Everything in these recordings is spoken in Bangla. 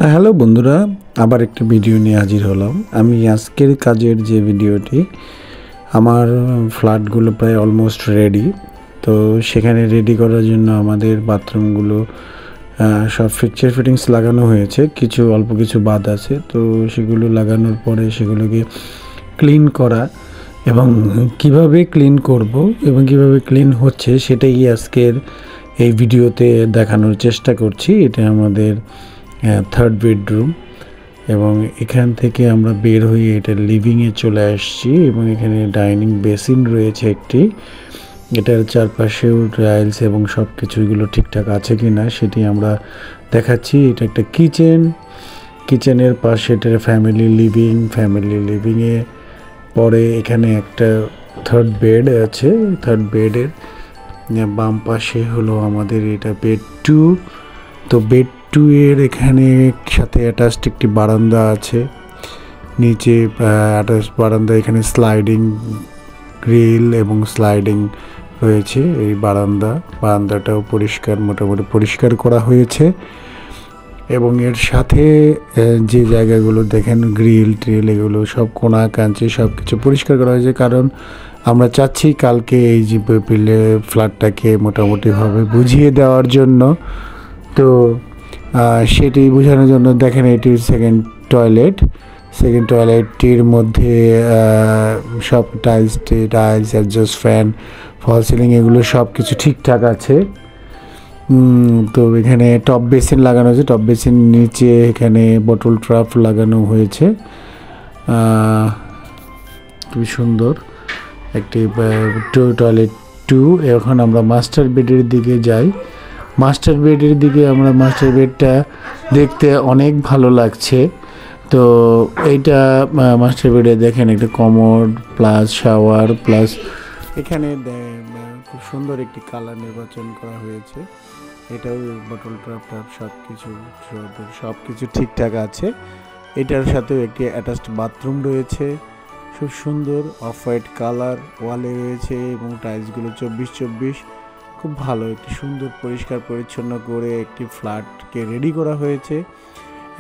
হ্যালো বন্ধুরা, আবার একটা ভিডিও নিয়ে হাজির হলাম। আমি আজকের কাজের যে ভিডিওটি, আমার ফ্ল্যাটগুলো প্রায় অলমোস্ট রেডি। তো সেখানে রেডি করার জন্য আমাদের বাথরুমগুলো সব ফিটিংস লাগানো হয়েছে, কিছু অল্প কিছু বাদ আছে। তো সেগুলো লাগানোর পরে সেগুলোকে ক্লিন করা এবং কিভাবে ক্লিন করব এবং কিভাবে ক্লিন হচ্ছে সেটাই আজকের এই ভিডিওতে দেখানোর চেষ্টা করছি। এটা আমাদের থার্ড বেডরুম এবং এখান থেকে আমরা বের হয়ে এটা লিভিংয়ে চলে আসছি এবং এখানে ডাইনিং বেসিন রয়েছে একটি। এটার চারপাশেও টাইলস এবং সব কিছুগুলো ঠিকঠাক আছে কি না সেটি আমরা দেখাচ্ছি। এটা একটা কিচেনের পাশে এটার ফ্যামিলি লিভিংয়ে পরে এখানে একটা থার্ড বেড আছে। থার্ড বেডের বাম পাশে হলো আমাদের এটা বেড 2। তো বেড 2 এর এখানে সাথে অ্যাটাচড একটি বারান্দা আছে। নিচে অ্যাটাচড বারান্দা, এখানে স্লাইডিং গ্রিল এবং স্লাইডিং রয়েছে। এই বারান্দাটাও মোটামুটি পরিষ্কার করা হয়েছে এবং এর সাথে যে জায়গাগুলো দেখেন গ্রিল ট্রিল এগুলো সব কোনা কাঞ্চি সব কিছু পরিষ্কার করা হয়েছে, কারণ আমরা চাচ্ছি কালকে এই যে ফ্ল্যাটটাকে মোটামুটিভাবে বুঝিয়ে দেওয়ার জন্য। তো সেটি বোঝানোর জন্য দেখেন এটি সেকেন্ড টয়লেটটির মধ্যে সব টাইলস অ্যাডজাস্ট ফ্যান, ফল সিলিং এগুলো সব কিছু ঠিকঠাক আছে। তো এখানে টপ বেসিন লাগানো হয়েছে, টপ বেসিন নিচে এখানে বটল ট্রাপ লাগানো হয়েছে। খুবই সুন্দর একটি টয়লেট 2। এখন আমরা মাস্টার বেডের দিকে যাই। মাস্টার বেডটা দেখতে অনেক ভালো লাগছে। তো এইটা মাস্টার বেডে দেখেন একটা কমোড প্লাস শাওয়ার প্লাস এখানে খুব সুন্দর একটি কালার নির্বাচন করা হয়েছে। এটাও বটল ট্রাপ সব কিছু ঠিকঠাক আছে। এটার সাথেও একটি অ্যাটাচড বাথরুম রয়েছে, খুব সুন্দর অফ হোয়াইট কালার ওয়ালে রয়েছে এবং টাইলসগুলো 24/24। খুব ভালো একটি সুন্দর পরিষ্কার পরিচ্ছন্ন করে একটি ফ্ল্যাটকে রেডি করা হয়েছে।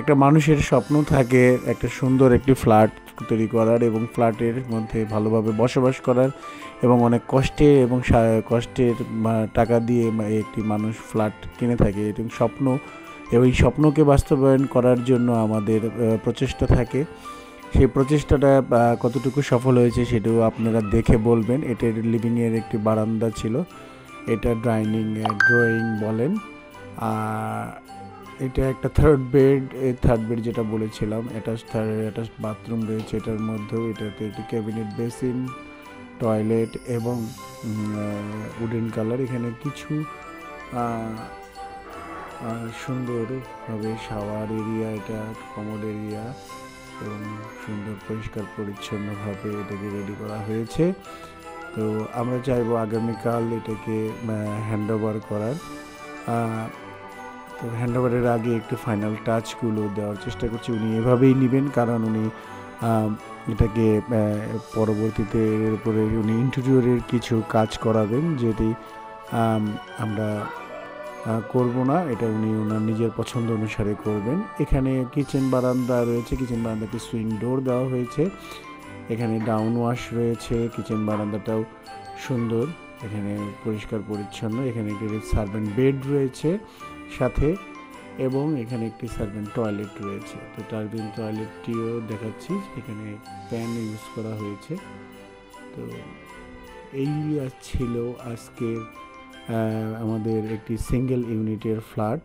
একটা মানুষের স্বপ্ন থাকে একটা সুন্দর একটি ফ্ল্যাট তৈরি করার এবং ফ্ল্যাটের মধ্যে ভালোভাবে বসবাস করার, এবং অনেক কষ্টের টাকা দিয়ে একটি মানুষ ফ্ল্যাট কিনে থাকে এবং এই স্বপ্নকে বাস্তবায়ন করার জন্য আমাদের প্রচেষ্টা থাকে। সেই প্রচেষ্টাটা কতটুকু সফল হয়েছে সেটাও আপনারা দেখে বলবেন। এটার লিভিংয়ের একটি বারান্দা ছিল, এটা ড্রয়িং বলেন। এটা একটা থার্ড বেড যেটা বলেছিলাম, অ্যাটাচড বাথরুম রয়েছে এটার মধ্যেও। এটাতে একটি ক্যাবিনেট বেসিন, টয়লেট এবং উডেন কালার। এখানে কিছু সুন্দরভাবে শাওয়ার এরিয়া, এটা কমোড এরিয়া এবং সুন্দর পরিষ্কার পরিচ্ছন্নভাবে এটাকে রেডি করা হয়েছে। তো আমরা চাইবো আগামীকাল এটাকে হ্যান্ডওভার করার। তো হ্যান্ডওভারের আগে একটু ফাইনাল টাচগুলো দেওয়ার চেষ্টা করছি। উনি এভাবেই নেবেন, কারণ উনি এটাকে পরবর্তীতে এর উপরে উনি ইন্টেরিয়রের কিছু কাজ করাবেন, যেটি আমরা করব না। এটা উনি ওনার নিজের পছন্দ অনুসারে করবেন। এখানে কিচেন বারান্দা রয়েছে, কিচেন বারান্দাতে সুইং ডোর দেওয়া হয়েছে। এখানে ডাউন ওয়াশ রয়েছে, কিচেন বারান্দাটাও সুন্দর, এখানে পরিষ্কার পরিচ্ছন্ন। এখানে একটি সার্ভেন্ট বেড রয়েছে সাথে এবং এখানে একটি সার্ভেন্ট টয়লেট রয়েছে। তো সার্ভেন্ট টয়লেটটিও দেখাচ্ছি, এখানে প্যান ইউজ করা হয়েছে। তো এই ছিল আজকের আমাদের একটি সিঙ্গেল ইউনিটের ফ্ল্যাট।